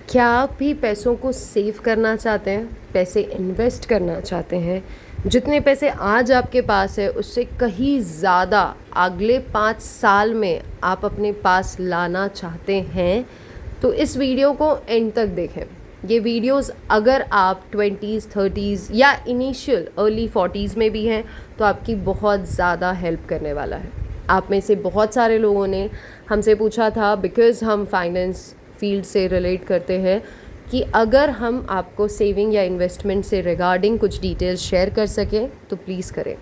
क्या आप भी पैसों को सेव करना चाहते हैं, पैसे इन्वेस्ट करना चाहते हैं? जितने पैसे आज आपके पास है उससे कहीं ज़्यादा अगले 5 साल में आप अपने पास लाना चाहते हैं तो इस वीडियो को एंड तक देखें। ये वीडियोस अगर आप 20s 30s या इनिशियल अर्ली 40s में भी हैं तो आपकी बहुत ज़्यादा हेल्प करने वाला है। आप में से बहुत सारे लोगों ने हमसे पूछा था, बिकॉज़ हम फाइनेंस फील्ड से रिलेट करते हैं, कि अगर हम आपको सेविंग या इन्वेस्टमेंट से रिगार्डिंग कुछ डिटेल्स शेयर कर सकें तो प्लीज़ करें।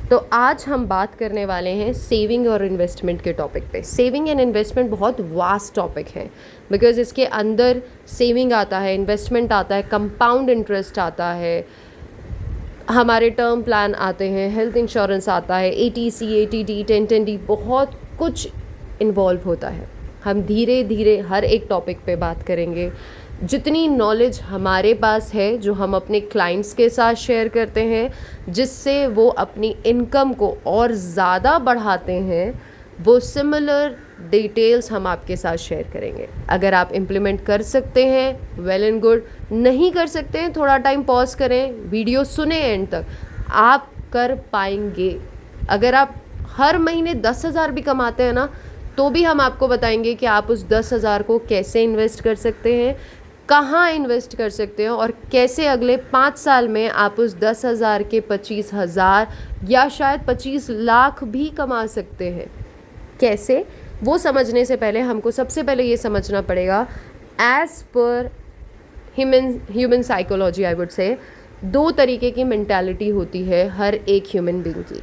तो आज हम बात करने वाले हैं सेविंग और इन्वेस्टमेंट के टॉपिक पे। सेविंग एंड इन्वेस्टमेंट बहुत वास्ट टॉपिक है, बिकॉज़ इसके अंदर सेविंग आता है, इन्वेस्टमेंट आता है, कंपाउंड इंटरेस्ट आता है, हमारे टर्म प्लान आते हैं, हेल्थ इंश्योरेंस आता है, ATC, ATD, 1010D, बहुत कुछ इन्वॉल्व होता है। हम धीरे धीरे हर एक टॉपिक पे बात करेंगे। जितनी नॉलेज हमारे पास है, जो हम अपने क्लाइंट्स के साथ शेयर करते हैं, जिससे वो अपनी इनकम को और ज़्यादा बढ़ाते हैं, वो सिमिलर डिटेल्स हम आपके साथ शेयर करेंगे। अगर आप इम्प्लीमेंट कर सकते हैं, वेल एंड गुड। नहीं कर सकते हैं, थोड़ा टाइम पॉज करें, वीडियो सुने एंड तक। आप कर पाएंगे। अगर आप हर महीने 10,000 भी कमाते हैं ना, तो भी हम आपको बताएंगे कि आप उस 10,000 को कैसे इन्वेस्ट कर सकते हैं, कहाँ इन्वेस्ट कर सकते हैं, और कैसे अगले 5 साल में आप उस 10,000 के 25,000 या शायद 25 लाख भी कमा सकते हैं। कैसे, वो समझने से पहले हमको सबसे पहले ये समझना पड़ेगा, as per human psychology I would say, 2 तरीके की मेंटालिटी होती है हर एक ह्यूमन बीइंग की।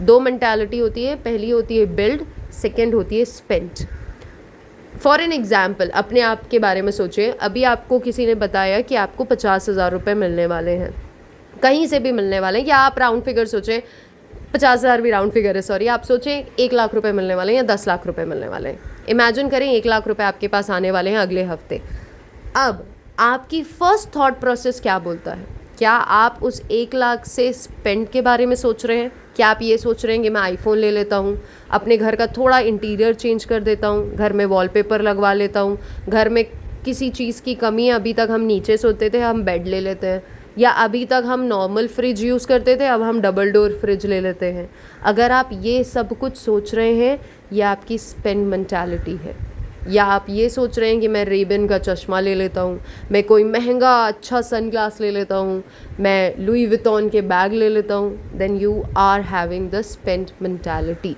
2 मेंटालिटी होती है। पहली होती है बिल्ड, सेकेंड होती है स्पेंड। फॉर एन एग्जाम्पल, अपने आप के बारे में सोचें। अभी आपको किसी ने बताया कि आपको 50,000 रुपये मिलने वाले हैं, कहीं से भी मिलने वाले हैं, या आप राउंड फिगर सोचें, 50,000 भी राउंड फिगर है, सॉरी, आप सोचें 1 लाख रुपए मिलने वाले हैं या 10 लाख रुपए मिलने वाले हैं। इमेजिन करें 1 लाख रुपए आपके पास आने वाले हैं अगले हफ्ते। अब आपकी फर्स्ट थॉट प्रोसेस क्या बोलता है? क्या आप उस 1 लाख से स्पेंड के बारे में सोच रहे हैं? क्या आप ये सोच रहे हैं कि मैं आईफोन ले लेता हूँ, अपने घर का थोड़ा इंटीरियर चेंज कर देता हूँ, घर में वॉलपेपर लगवा लेता हूँ, घर में किसी चीज़ की कमी है, अभी तक हम नीचे सोते थे, हम बेड ले लेते हैं, या अभी तक हम नॉर्मल फ्रिज यूज़ करते थे, अब हम डबल डोर फ्रिज ले लेते हैं? अगर आप ये सब कुछ सोच रहे हैं, ये आपकी स्पेंड मेंटालिटी है। या आप ये सोच रहे हैं कि मैं रेबन का चश्मा ले लेता हूँ, मैं कोई महंगा अच्छा सनग्लास ले लेता हूँ, मैं लुई विटॉन के बैग ले लेता हूँ, then you are having the spend mentality.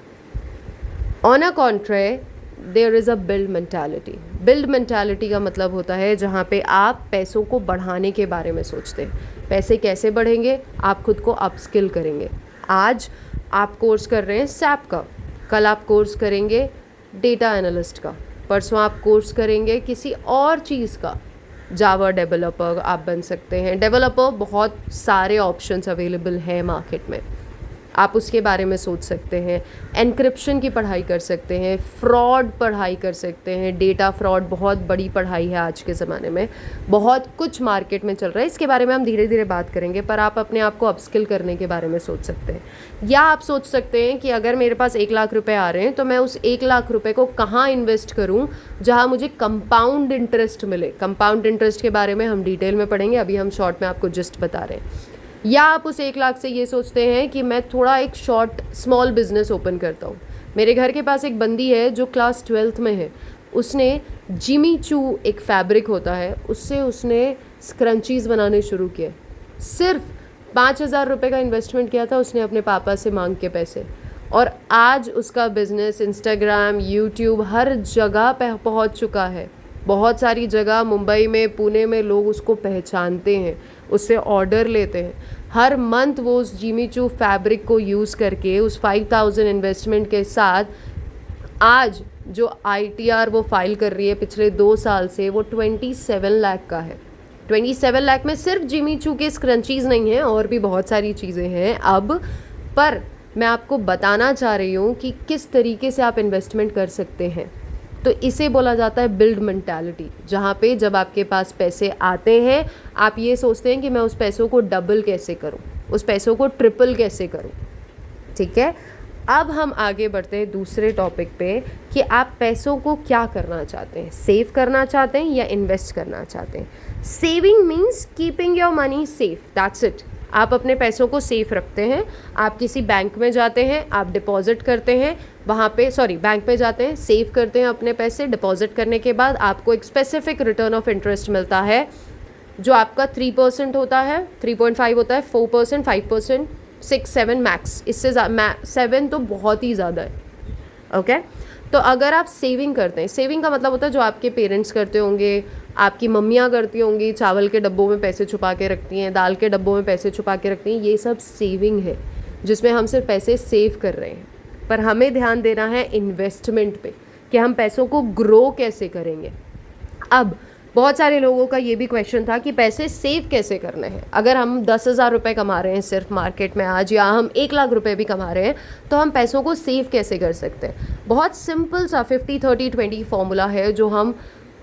On a contrary, there is a build mentality. Build mentality का मतलब होता है जहाँ पे आप पैसों को बढ़ाने के बारे में सोचते हैं। पैसे कैसे बढ़ेंगे? आप खुद को अपस्किल करेंगे। आज आप कोर्स कर रहे हैं SAP का, कल आप कोर्स करेंगे डेटा एनालिस्ट का, परसों आप कोर्स करेंगे किसी और चीज़ का, जावा डेवलपर आप बन सकते हैं। डेवलपर बहुत सारे ऑप्शंस अवेलेबल हैं मार्केट में, आप उसके बारे में सोच सकते हैं। एनक्रिप्शन की पढ़ाई कर सकते हैं, फ्रॉड पढ़ाई कर सकते हैं। डेटा फ्रॉड बहुत बड़ी पढ़ाई है आज के ज़माने में, बहुत कुछ मार्केट में चल रहा है, इसके बारे में हम धीरे धीरे बात करेंगे। पर आप अपने आप को अपस्किल करने के बारे में सोच सकते हैं। या आप सोच सकते हैं कि अगर मेरे पास 1 लाख रुपए आ रहे हैं तो मैं उस 1 लाख रुपए को कहाँ इन्वेस्ट करूँ जहाँ मुझे कंपाउंड इंटरेस्ट मिले। कंपाउंड इंटरेस्ट के बारे में हम डिटेल में पढ़ेंगे, अभी हम शॉर्ट में आपको जस्ट बता रहे हैं। या आप उस 1 लाख से ये सोचते हैं कि मैं थोड़ा एक शॉर्ट स्मॉल बिजनेस ओपन करता हूँ। मेरे घर के पास एक बंदी है जो क्लास 12th में है, उसने जिमी चू एक फैब्रिक होता है, उससे उसने स्क्रंचीज़ बनाने शुरू किए। सिर्फ 5,000 रुपये का इन्वेस्टमेंट किया था उसने अपने पापा से मांग के पैसे, और आज उसका बिजनेस इंस्टाग्राम, यूट्यूब हर जगह पे पहुँच चुका है। बहुत सारी जगह, मुंबई में, पुणे में लोग उसको पहचानते हैं, उससे ऑर्डर लेते हैं। हर मंथ वो उस जिमी चू फैब्रिक को यूज़ करके उस 5,000 इन्वेस्टमेंट के साथ आज जो ITR वो फाइल कर रही है पिछले 2 साल से, वो 27 लाख का है। 27 लाख में सिर्फ जिमी चू के स्क्रंचीज़ नहीं हैं, और भी बहुत सारी चीज़ें हैं अब। पर मैं आपको बताना चाह रही हूँ कि किस तरीके से आप इन्वेस्टमेंट कर सकते हैं। तो इसे बोला जाता है बिल्ड मेंटालिटी, जहाँ पे जब आपके पास पैसे आते हैं आप ये सोचते हैं कि मैं उस पैसों को डबल कैसे करूँ, उस पैसों को ट्रिपल कैसे करूँ। ठीक है, अब हम आगे बढ़ते हैं दूसरे टॉपिक पे कि आप पैसों को क्या करना चाहते हैं, सेव करना चाहते हैं या इन्वेस्ट करना चाहते हैं। Saving means keeping your money safe, that's it. आप अपने पैसों को सेफ रखते हैं, आप किसी बैंक में जाते हैं, आप डिपॉजिट करते हैं वहाँ पे, बैंक में जाते हैं, सेव करते हैं अपने पैसे, डिपॉजिट करने के बाद आपको एक स्पेसिफिक रिटर्न ऑफ इंटरेस्ट मिलता है जो आपका 3% होता है, 3.5 होता है, 4%, 5%, 6, 7 मैक्स। इससे 7 तो बहुत ही ज़्यादा है। ओके तो अगर आप सेविंग करते हैं, सेविंग का मतलब होता है जो आपके पेरेंट्स करते होंगे, आपकी मम्मियाँ करती होंगी, चावल के डब्बों में पैसे छुपा के रखती हैं, दाल के डब्बों में पैसे छुपा के रखती हैं, ये सब सेविंग है जिसमें हम सिर्फ पैसे सेव कर रहे हैं। पर हमें ध्यान देना है इन्वेस्टमेंट पे कि हम पैसों को ग्रो कैसे करेंगे। अब बहुत सारे लोगों का ये भी क्वेश्चन था कि पैसे सेव कैसे करने हैं। अगर हम 10,000 रुपये कमा रहे हैं सिर्फ मार्केट में आज, या हम 1,00,000 रुपये भी कमा रहे हैं, तो हम पैसों को सेव कैसे कर सकते हैं। बहुत सिंपल सा 50-30-20 फॉर्मूला है जो हम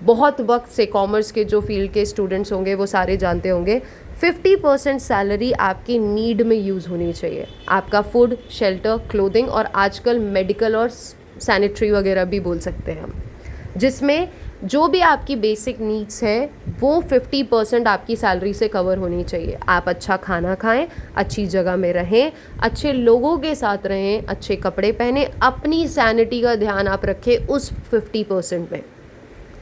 बहुत वक्त से, कॉमर्स के जो फील्ड के स्टूडेंट्स होंगे वो सारे जानते होंगे। 50% सैलरी आपकी नीड में यूज़ होनी चाहिए, आपका फूड, शेल्टर, क्लोथिंग और आजकल मेडिकल और सैनिटरी वगैरह भी बोल सकते हैं हम, जिसमें जो भी आपकी बेसिक नीड्स है वो 50% आपकी सैलरी से कवर होनी चाहिए। आप अच्छा खाना खाएं, अच्छी जगह में रहें, अच्छे लोगों के साथ रहें, अच्छे कपड़े पहने, अपनी सैनिटी का ध्यान आप रखें उस 50% में।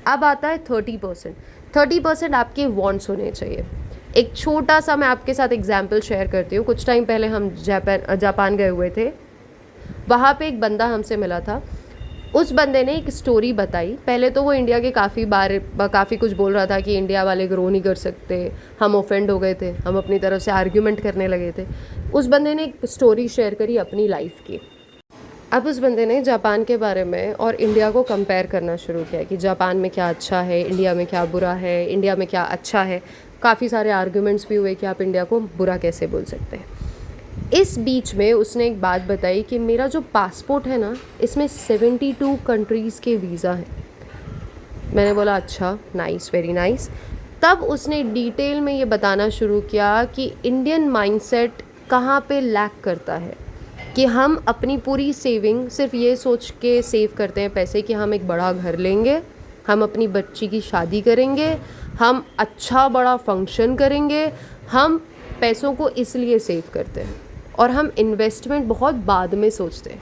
अब आता है 30%। 30% आपके वांट्स होने चाहिए। एक छोटा सा मैं आपके साथ एग्जाम्पल शेयर करती हूँ। कुछ टाइम पहले हम जापान गए हुए थे। वहाँ पे एक बंदा हमसे मिला था। उस बंदे ने एक स्टोरी बताई। पहले तो वो इंडिया के काफ़ी कुछ बोल रहा था कि इंडिया वाले ग्रो नहीं कर सकते, हम ऑफेंड हो गए थे, हम अपनी तरफ से आर्ग्यूमेंट करने लगे थे। उस बंदे ने एक स्टोरी शेयर करी अपनी लाइफ की। अब उस बंदे ने जापान के बारे में और इंडिया को कंपेयर करना शुरू किया कि जापान में क्या अच्छा है, इंडिया में क्या बुरा है, इंडिया में क्या अच्छा है। काफ़ी सारे आर्ग्यूमेंट्स भी हुए कि आप इंडिया को बुरा कैसे बोल सकते हैं। इस बीच में उसने एक बात बताई कि मेरा जो पासपोर्ट है ना, इसमें 72 कंट्रीज़ के वीज़ा हैं। मैंने बोला अच्छा, नाइस, वेरी नाइस। तब उसने डिटेल में ये बताना शुरू किया कि इंडियन माइंडसेट कहाँ पे लैक करता है, कि हम अपनी पूरी सेविंग सिर्फ ये सोच के सेव करते हैं पैसे कि हम एक बड़ा घर लेंगे, हम अपनी बच्ची की शादी करेंगे, हम अच्छा बड़ा फंक्शन करेंगे। हम पैसों को इसलिए सेव करते हैं और हम इन्वेस्टमेंट बहुत बाद में सोचते हैं,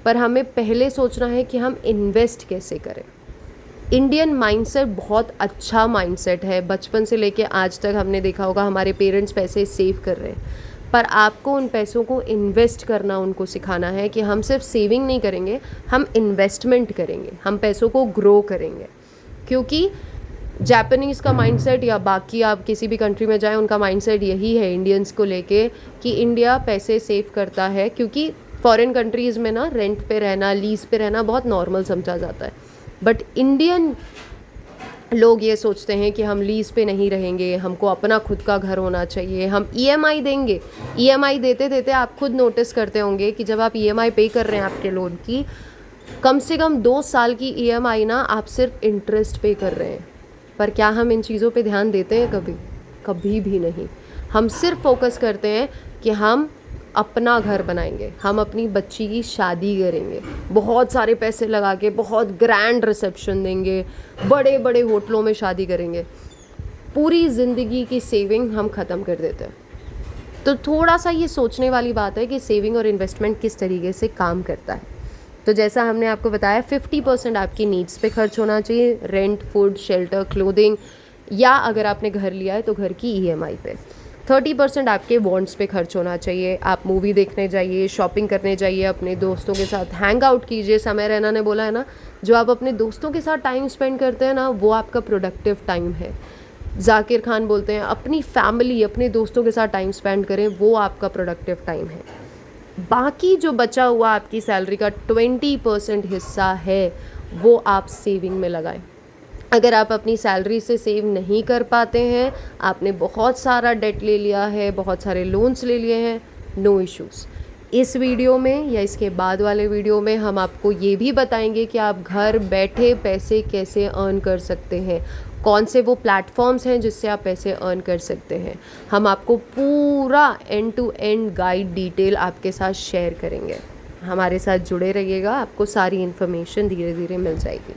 पर हमें पहले सोचना है कि हम इन्वेस्ट कैसे करें। इंडियन माइंडसेट बहुत अच्छा माइंडसेट है। बचपन से लेके आज तक हमने देखा होगा हमारे पेरेंट्स पैसे सेव कर रहे हैं, पर आपको उन पैसों को इन्वेस्ट करना उनको सिखाना है कि हम सिर्फ सेविंग नहीं करेंगे, हम इन्वेस्टमेंट करेंगे, हम पैसों को ग्रो करेंगे। क्योंकि जापानीज़ का माइंडसेट या बाकी आप किसी भी कंट्री में जाएं, उनका माइंडसेट यही है इंडियंस को लेके कि इंडिया पैसे सेव करता है। क्योंकि फॉरेन कंट्रीज़ में ना रेंट पे रहना, लीज़ पे रहना बहुत नॉर्मल समझा जाता है, बट इंडियन लोग ये सोचते हैं कि हम लीज़ पे नहीं रहेंगे, हमको अपना खुद का घर होना चाहिए, हम ईएमआई देंगे। ईएमआई देते देते आप खुद नोटिस करते होंगे कि जब आप ईएमआई पे कर रहे हैं आपके लोन की, कम से कम 2 साल की ईएमआई ना आप सिर्फ इंटरेस्ट पे कर रहे हैं। पर क्या हम इन चीज़ों पे ध्यान देते हैं कभी? कभी भी नहीं। हम सिर्फ फोकस करते हैं कि हम अपना घर बनाएंगे, हम अपनी बच्ची की शादी करेंगे, बहुत सारे पैसे लगा के बहुत ग्रैंड रिसेप्शन देंगे, बड़े बड़े होटलों में शादी करेंगे। पूरी ज़िंदगी की सेविंग हम ख़त्म कर देते हैं। तो थोड़ा सा ये सोचने वाली बात है कि सेविंग और इन्वेस्टमेंट किस तरीके से काम करता है। तो जैसा हमने आपको बताया 50% आपकी नीड्स पे खर्च होना चाहिए, रेंट, फूड, शेल्टर, क्लोथिंग, या अगर आपने घर लिया है तो घर की ईएमआई पे। 30% आपके वांट्स पे खर्च होना चाहिए। आप मूवी देखने जाइए, शॉपिंग करने जाइए, अपने दोस्तों के साथ हैंग आउट कीजिए। समय रैना ने बोला है ना, जो आप अपने दोस्तों के साथ टाइम स्पेंड करते हैं ना, वो आपका प्रोडक्टिव टाइम है। जाकिर खान बोलते हैं अपनी फैमिली, अपने दोस्तों के साथ टाइम स्पेंड करें, वो आपका प्रोडक्टिव टाइम है। बाकी जो बचा हुआ आपकी सैलरी का 20% हिस्सा है वो आप सेविंग में लगाएं। अगर आप अपनी सैलरी से सेव नहीं कर पाते हैं, आपने बहुत सारा डेट ले लिया है, बहुत सारे लोन्स ले लिए हैं, नो इश्यूज़। इस वीडियो में या इसके बाद वाले वीडियो में हम आपको ये भी बताएंगे कि आप घर बैठे पैसे कैसे अर्न कर सकते हैं, कौन से वो प्लेटफॉर्म्स हैं जिससे आप पैसे अर्न कर सकते हैं। हम आपको पूरा end to end guide detail आपके साथ शेयर करेंगे। हमारे साथ जुड़े रहिएगा, आपको सारी इन्फॉर्मेशन धीरे धीरे मिल जाएगी।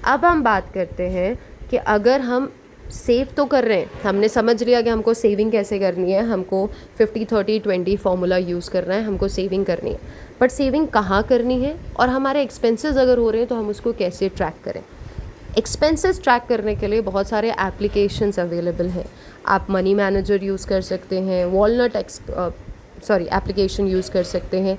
अब हम बात करते हैं कि अगर हम सेव तो कर रहे हैं, हमने समझ लिया कि हमको सेविंग कैसे करनी है, हमको 50-30-20 फार्मूला यूज़ करना है, हमको सेविंग करनी है, बट सेविंग कहाँ करनी है और हमारे एक्सपेंसेस अगर हो रहे हैं तो हम उसको कैसे ट्रैक करें। एक्सपेंसेस ट्रैक करने के लिए बहुत सारे एप्लीकेशंस अवेलेबल हैं। आप मनी मैनेजर यूज़ कर सकते हैं, वॉलनट एप्लीकेशन यूज़ कर सकते हैं।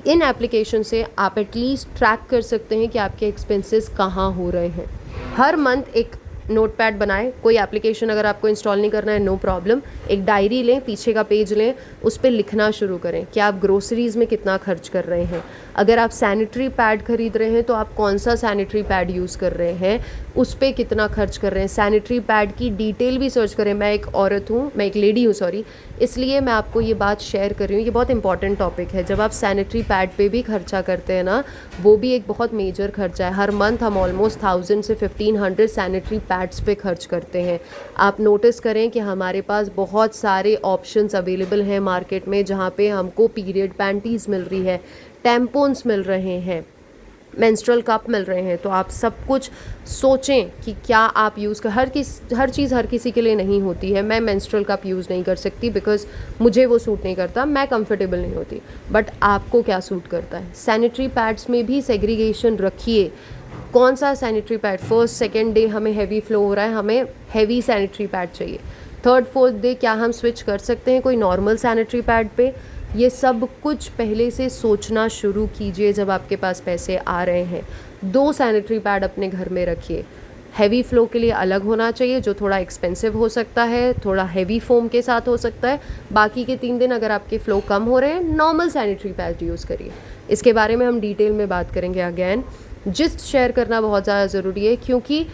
इन एप्लीकेशन से आप एटलीस्ट ट्रैक कर सकते हैं कि आपके एक्सपेंसेस कहाँ हो रहे हैं। हर मंथ एक नोटपैड बनाएं, कोई एप्लीकेशन अगर आपको इंस्टॉल नहीं करना है नो प्रॉब्लम, एक डायरी लें, पीछे का पेज लें, उस पर लिखना शुरू करें कि आप ग्रोसरीज़ में कितना खर्च कर रहे हैं। अगर आप सैनिटरी पैड खरीद रहे हैं तो आप कौन सा सैनिटरी पैड यूज़ कर रहे हैं, उस पर कितना खर्च कर रहे हैं। सैनिटरी पैड की डिटेल भी सर्च करें। मैं एक लेडी हूँ सॉरी, इसलिए मैं आपको ये बात शेयर कर रही हूँ, ये बहुत इंपॉर्टेंट टॉपिक है। जब आप सैनिटरी पैड पे भी खर्चा करते हैं ना, वो भी एक बहुत मेजर खर्चा है। हर मंथ हम ऑलमोस्ट 1000 से 1500 सैनिटरी पैड्स पे खर्च करते हैं। आप नोटिस करें कि हमारे पास बहुत सारे ऑप्शंस अवेलेबल हैं मार्केट में, जहाँ पे हमको पीरियड पैंटीज़ मिल रही है, टैम्पोन्स मिल रहे हैं, मेंस्ट्रुअल कप मिल रहे हैं। तो आप सब कुछ सोचें कि क्या आप यूज़ कर, हर चीज़ हर किसी के लिए नहीं होती है। मैं मेंस्ट्रुअल कप यूज़ नहीं कर सकती बिकॉज़ मुझे वो सूट नहीं करता, मैं कंफर्टेबल नहीं होती, बट आपको क्या सूट करता है। सैनिटरी पैड्स में भी सेग्रीगेशन रखिए। कौन सा sanitary pad, first second day हमें हैवी फ्लो हो रहा है, हमें हैवी सैनिटरी पैड चाहिए। थर्ड फोर्थ डे क्या हम स्विच कर सकते हैं कोई नॉर्मल सैनिटरी पैड पे। ये सब कुछ पहले से सोचना शुरू कीजिए जब आपके पास पैसे आ रहे हैं। 2 सैनिटरी पैड अपने घर में रखिए। हैवी फ्लो के लिए अलग होना चाहिए, जो थोड़ा एक्सपेंसिव हो सकता है, थोड़ा हैवी फोम के साथ हो सकता है। बाकी के 3 दिन अगर आपके फ्लो कम हो रहे हैं, नॉर्मल सैनिटरी पैड यूज़ करिए। इसके बारे में हम डिटेल में बात करेंगे। अगेन जिस्ट शेयर करना बहुत ज़्यादा ज़रूरी है, क्योंकि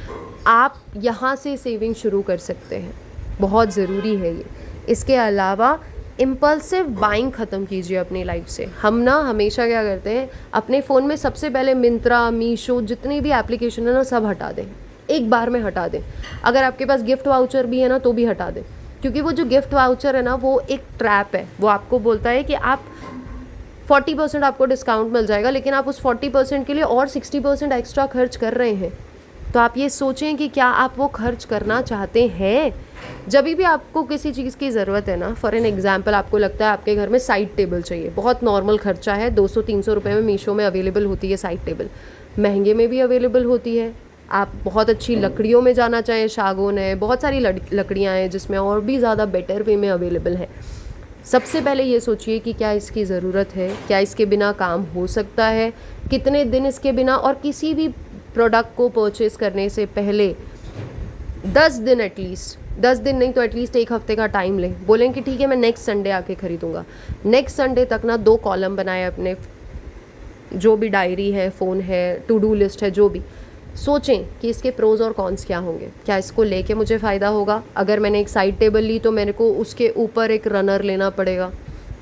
आप यहाँ से सेविंग शुरू कर सकते हैं, बहुत ज़रूरी है ये। इसके अलावा इम्पल्सिव बाइंग ख़त्म कीजिए अपनी लाइफ से। हम ना हमेशा क्या करते हैं, अपने फ़ोन में सबसे पहले मिंत्रा, मीशो, जितनी भी एप्लीकेशन है ना, सब हटा दें, एक बार में हटा दें। अगर आपके पास गिफ्ट वाउचर भी है ना तो भी हटा दें, क्योंकि वो जो गिफ्ट वाउचर है ना, वो एक ट्रैप है। वो आपको बोलता है कि आप 40% आपको डिस्काउंट मिल जाएगा, लेकिन आप उस 40% के लिए और 60% एक्स्ट्रा खर्च कर रहे हैं। तो आप ये सोचें कि क्या आप वो खर्च करना चाहते हैं। जब भी आपको किसी चीज़ की ज़रूरत है ना, फॉर एन एग्जांपल आपको लगता है आपके घर में साइड टेबल चाहिए, बहुत नॉर्मल खर्चा है, 200-300 रुपये में मीशो में अवेलेबल होती है साइड टेबल, महंगे में भी अवेलेबल होती है। आप बहुत अच्छी लकड़ियों में जाना चाहें, सागौन है, बहुत सारी लकड़ियाँ हैं जिसमें और भी ज़्यादा बेटर वे में अवेलेबल है। सबसे पहले ये सोचिए कि क्या इसकी ज़रूरत है, क्या इसके बिना काम हो सकता है, कितने दिन इसके बिना। और किसी भी प्रोडक्ट को परचेस करने से पहले 10 दिन एटलीस्ट, 10 दिन नहीं तो एटलीस्ट 1 हफ्ते का टाइम लें। बोलें कि ठीक है मैं नेक्स्ट संडे आके ख़रीदूँगा। नेक्स्ट संडे तक ना 2 कॉलम बनाए अपने, जो भी डायरी है, फ़ोन है, टू डू लिस्ट है, जो भी। सोचें कि इसके प्रोज़ और कॉन्स क्या होंगे, क्या इसको लेके मुझे फ़ायदा होगा। अगर मैंने एक साइड टेबल ली तो मेरे को उसके ऊपर एक रनर लेना पड़ेगा,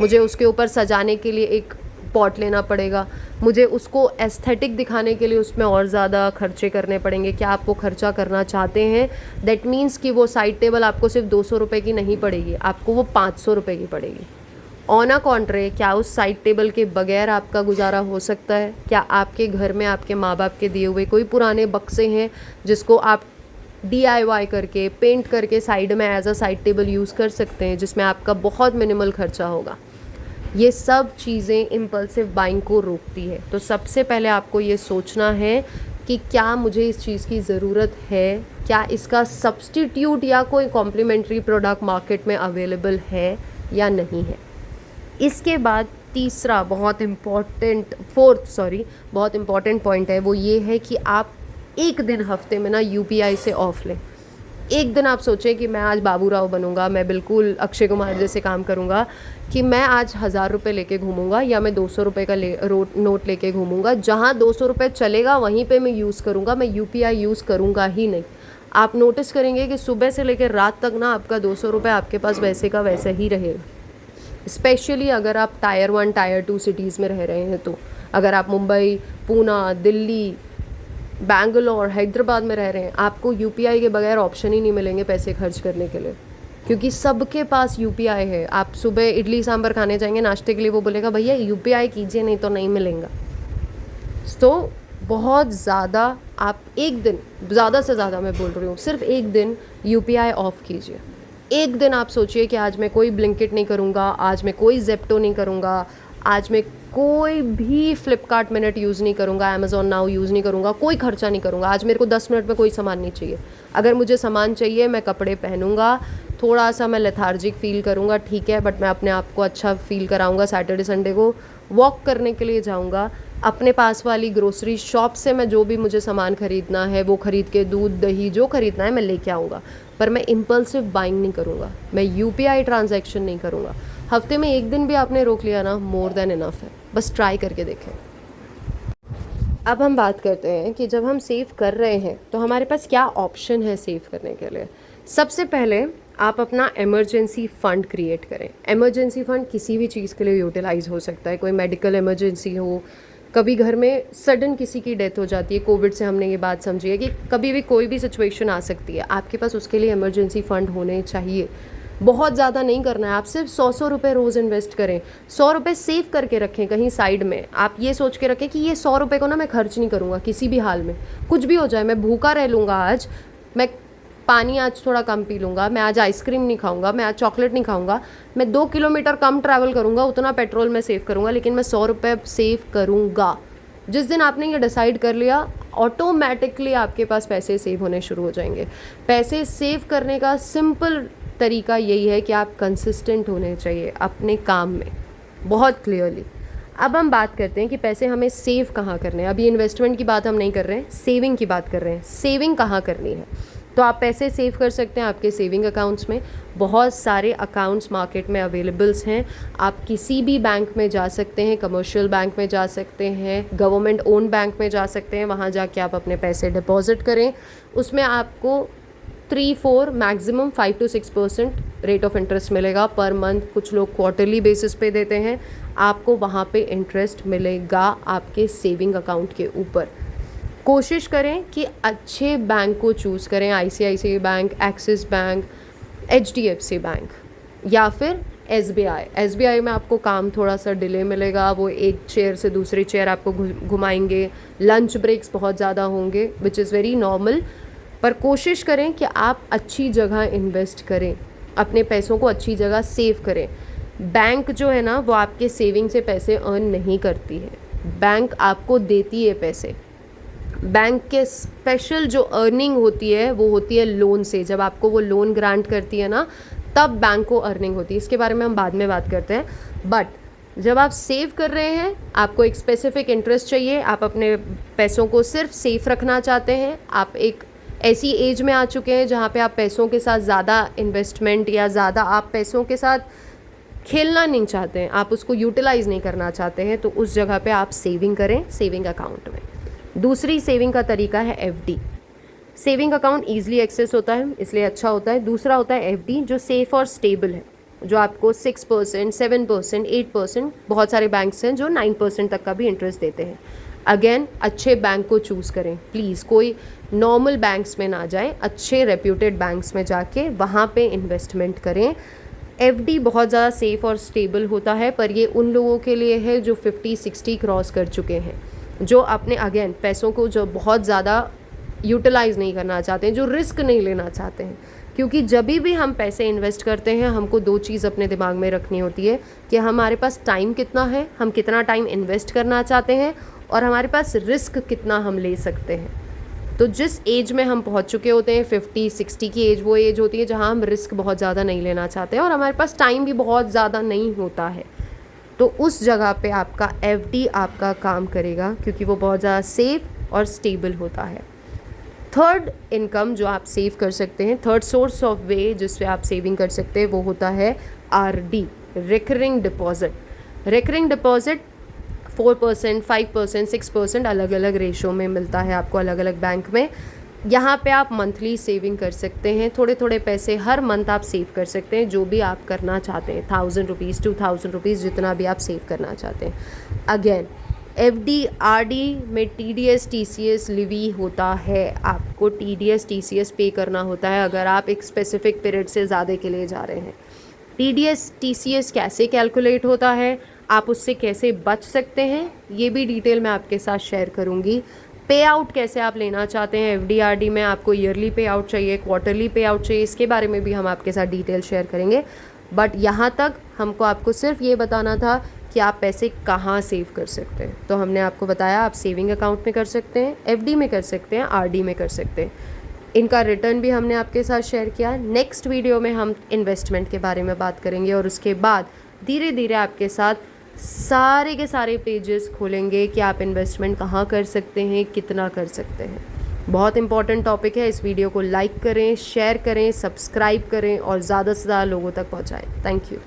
मुझे उसके ऊपर सजाने के लिए एक पॉट लेना पड़ेगा, मुझे उसको एस्थेटिक दिखाने के लिए उसमें और ज़्यादा खर्चे करने पड़ेंगे। क्या आप वो खर्चा करना चाहते हैं? दैट मीन्स कि वो साइड टेबल आपको सिर्फ 200 रुपये की नहीं पड़ेगी, आपको वो 500 रुपये की पड़ेगी। ऑन अ कॉन्ट्रे, क्या उस साइड टेबल के बगैर आपका गुजारा हो सकता है? क्या आपके घर में आपके माँ बाप के दिए हुए कोई पुराने बक्से हैं जिसको आप DIY करके, पेंट करके साइड में as a side table use कर सकते हैं, जिसमें आपका बहुत मिनिमल खर्चा होगा? ये सब चीज़ें इम्पल्सिव बाइंग को रोकती है। तो सबसे पहले आपको ये सोचना है कि क्या मुझे इस चीज़ की ज़रूरत है, क्या इसका सब्स्टिट्यूट या कोई कॉम्प्लीमेंट्री प्रोडक्ट मार्केट में अवेलेबल है या नहीं है। इसके बाद तीसरा बहुत इम्पॉर्टेंट पॉइंट है, वो ये है कि आप एक दिन हफ्ते में ना UPI से ऑफ लें। एक दिन आप सोचें कि मैं आज बाबू राव बनूंगा, मैं बिल्कुल अक्षय कुमार जैसे काम करूंगा कि मैं आज 1000 रुपये लेके घूमूंगा या मैं 200 रुपये का नोट लेके घूमूंगा। जहां 200 रुपये चलेगा वहीं पे मैं यूज़ करूंगा, मैं UPI यूज़ करूंगा ही नहीं। आप नोटिस करेंगे कि सुबह से लेकर रात तक ना आपका 200 रुपये आपके पास वैसे का वैसे ही रहेगा। स्पेशली अगर आप टायर 1 टायर 2 सिटीज़ में रह रहे हैं तो। अगर आप मुंबई, पूना, दिल्ली, बैंगलोर, हैदराबाद में रह रहे हैं, आपको UPI के बगैर ऑप्शन ही नहीं मिलेंगे पैसे खर्च करने के लिए। क्योंकि सबके पास यूपीआई है। आप सुबह इडली सांभर खाने जाएंगे नाश्ते के लिए, वो बोलेगा भैया यूपीआई कीजिए नहीं तो नहीं मिलेगा। तो बहुत ज़्यादा आप एक दिन, ज़्यादा से ज़्यादा मैं बोल रही हूँ, सिर्फ एक दिन यूपीआई ऑफ कीजिए। एक दिन आप सोचिए कि आज मैं कोई ब्लिंकिट नहीं करूँगा, आज मैं कोई जेप्टो नहीं करूँगा, आज मैं कोई भी फ्लिपकार्ट मिनट यूज़ नहीं करूँगा, अमेज़ॉन नाउ यूज़ नहीं करूँगा, कोई खर्चा नहीं करूँगा। आज मेरे को 10 मिनट में कोई सामान नहीं चाहिए। अगर मुझे सामान चाहिए मैं कपड़े पहनूँगा, थोड़ा सा मैं लेथार्जिक फ़ील करूँगा, ठीक है, बट मैं अपने आप को अच्छा फ़ील कराऊँगा। सैटरडे संडे को वॉक करने के लिए जाऊँगा, अपने पास वाली ग्रोसरी शॉप से मैं जो भी मुझे सामान ख़रीदना है वो ख़रीद के, दूध दही जो ख़रीदना है मैं लेके आऊँगा। पर मैं इम्पल्सिव बाइंग नहीं करूँगा, मैं यूपीआई ट्रांजैक्शन नहीं करूँगा। हफ्ते में एक दिन भी आपने रोक लिया ना, मोर देन इनफ है। बस ट्राई करके देखें। अब हम बात करते हैं कि जब हम सेव कर रहे हैं तो हमारे पास क्या ऑप्शन है सेव करने के लिए। सबसे पहले आप अपना इमरजेंसी फ़ंड क्रिएट करें। इमरजेंसी फ़ंड किसी भी चीज़ के लिए यूटिलाइज़ हो सकता है। कोई मेडिकल इमरजेंसी हो, कभी घर में सडन किसी की डेथ हो जाती है, कोविड से हमने ये बात समझी है कि कभी भी कोई भी सिचुएशन आ सकती है, आपके पास उसके लिए इमरजेंसी फ़ंड होने चाहिए। बहुत ज़्यादा नहीं करना है, आप सिर्फ 100 रुपये रोज़ इन्वेस्ट करें, 100 रुपये सेव करके रखें कहीं साइड में। आप ये सोच के रखें कि ये 100 रुपये को ना मैं खर्च नहीं करूँगा किसी भी हाल में, कुछ भी हो जाए, मैं भूखा रह लूँगा आज, मैं पानी आज थोड़ा कम पी लूँगा, मैं आज आइसक्रीम नहीं खाऊंगा, मैं आज चॉकलेट नहीं खाऊंगा, मैं 2 किलोमीटर कम ट्रैवल करूँगा, उतना पेट्रोल मैं सेव करूँगा, लेकिन मैं 100 रुपये सेव करूँगा। जिस दिन आपने ये डिसाइड कर लिया, ऑटोमेटिकली आपके पास पैसे सेव होने शुरू हो जाएंगे। पैसे सेव करने का सिंपल तरीका यही है कि आप कंसिस्टेंट होने चाहिए अपने काम में, बहुत क्लियरली। अब हम बात करते हैं कि पैसे हमें सेव कहाँ करने हैं। अभी इन्वेस्टमेंट की बात हम नहीं कर रहे हैं, सेविंग की बात कर रहे हैं। सेविंग कहाँ करनी है? तो आप पैसे सेव कर सकते हैं आपके सेविंग अकाउंट्स में। बहुत सारे अकाउंट्स मार्केट में अवेलेबल्स हैं। आप किसी भी बैंक में जा सकते हैं, कमर्शियल बैंक में जा सकते हैं, गवर्नमेंट ओन बैंक में जा सकते हैं, वहाँ जाके आप अपने पैसे डिपॉजिट करें। उसमें आपको 3-4 maximum 5 to 6% rate of interest मिलेगा पर मंथ। कुछ लोग क्वार्टरली बेसिस पे देते हैं। आपको वहाँ पे इंटरेस्ट मिलेगा आपके सेविंग अकाउंट के ऊपर। कोशिश करें कि अच्छे बैंक को चूज़ करें, ICICI bank, axis bank, HDFC bank या फिर SBI में आपको काम थोड़ा सा डिले मिलेगा, वो एक चेयर से दूसरी चेयर आपको घुमाएंगे, लंच ब्रेक्स बहुत ज़्यादा होंगे, विच इज़ वेरी नॉर्मल। पर कोशिश करें कि आप अच्छी जगह इन्वेस्ट करें, अपने पैसों को अच्छी जगह सेव करें। बैंक जो है ना, वो आपके सेविंग से पैसे अर्न नहीं करती है, बैंक आपको देती है पैसे। बैंक के स्पेशल जो अर्निंग होती है वो होती है लोन से। जब आपको वो लोन ग्रांट करती है ना, तब बैंक को अर्निंग होती है। इसके बारे में हम बाद में बात करते हैं। बट जब आप सेव कर रहे हैं, आपको एक स्पेसिफिक इंटरेस्ट चाहिए, आप अपने पैसों को सिर्फ सेफ रखना चाहते हैं, आप एक ऐसी एज में आ चुके हैं जहाँ पे आप पैसों के साथ ज़्यादा इन्वेस्टमेंट या ज़्यादा आप पैसों के साथ खेलना नहीं चाहते हैं, आप उसको यूटिलाइज़ नहीं करना चाहते हैं, तो उस जगह पे आप सेविंग करें सेविंग अकाउंट में। दूसरी सेविंग का तरीका है FD। Saving account easily access होता है, इसलिए अच्छा होता है। दूसरा होता है FD, जो सेफ़ और स्टेबल है, जो आपको 6%, 7%, 8%, बहुत सारे बैंक्स हैं जो 9% तक का भी इंटरेस्ट देते हैं। अगेन, अच्छे बैंक को चूज़ करें प्लीज़, कोई नॉर्मल बैंक्स में ना जाएं, अच्छे रेप्यूटेड बैंक्स में जाके वहाँ पे इन्वेस्टमेंट करें। FD बहुत ज़्यादा सेफ़ और स्टेबल होता है, पर ये उन लोगों के लिए है जो 50-60 क्रॉस कर चुके हैं, जो अपने अगेन पैसों को जो बहुत ज़्यादा यूटिलाइज़ नहीं करना चाहते हैं, जो रिस्क नहीं लेना चाहते हैं। क्योंकि जब भी हम पैसे इन्वेस्ट करते हैं, हमको 2 चीज़ अपने दिमाग में रखनी होती है कि हमारे पास टाइम कितना है, हम कितना टाइम इन्वेस्ट करना चाहते हैं, और हमारे पास रिस्क कितना हम ले सकते हैं। तो जिस एज में हम पहुंच चुके होते हैं, 50-60 की एज, वो एज होती है जहां हम रिस्क बहुत ज़्यादा नहीं लेना चाहते हैं और हमारे पास टाइम भी बहुत ज़्यादा नहीं होता है। तो उस जगह पे आपका FD आपका काम करेगा, क्योंकि वो बहुत ज़्यादा सेफ और स्टेबल होता है। थर्ड इनकम जो आप सेव कर सकते हैं, थर्ड सोर्स ऑफ वे जिससे आप सेविंग कर सकते हैं, वो होता है RD, recurring deposit. Recurring deposit 4%, 5%, 6% अलग अलग रेशो में मिलता है आपको अलग अलग बैंक में। यहाँ पे आप मंथली सेविंग कर सकते हैं, थोड़े थोड़े पैसे हर मंथ आप सेव कर सकते हैं, जो भी आप करना चाहते हैं, 1000 रुपीज़, 2000 रुपीज़, जितना भी आप सेव करना चाहते हैं। अगेन, एफडी आरडी में टीडीएस टीसीएस लिवी होता है। आपको टीडीएस टीसीएस पे करना होता है अगर आप एक स्पेसिफिक पीरियड से ज़्यादा के लिए जा रहे हैं। टीडीएस टीसीएस कैसे कैलकुलेट होता है, आप उससे कैसे बच सकते हैं, ये भी डिटेल मैं आपके साथ शेयर करूँगी। पे आउट कैसे आप लेना चाहते हैं एफडी आरडी में, आपको ईयरली पे आउट चाहिए, क्वार्टरली पे आउट चाहिए, इसके बारे में भी हम आपके साथ डिटेल शेयर करेंगे। बट यहाँ तक हमको आपको सिर्फ ये बताना था कि आप पैसे कहाँ सेव कर सकते हैं। तो हमने आपको बताया आप सेविंग अकाउंट में कर सकते हैं, एफडी में कर सकते हैं, आरडी में कर सकते हैं। इनका रिटर्न भी हमने आपके साथ शेयर किया। नेक्स्ट वीडियो में हम इन्वेस्टमेंट के बारे में बात करेंगे और उसके बाद धीरे धीरे आपके साथ सारे के सारे पेजेस खोलेंगे कि आप इन्वेस्टमेंट कहाँ कर सकते हैं, कितना कर सकते हैं। बहुत इंपॉर्टेंट टॉपिक है। इस वीडियो को लाइक करें, शेयर करें, सब्सक्राइब करें और ज़्यादा से ज़्यादा लोगों तक पहुँचाएँ। Thank you.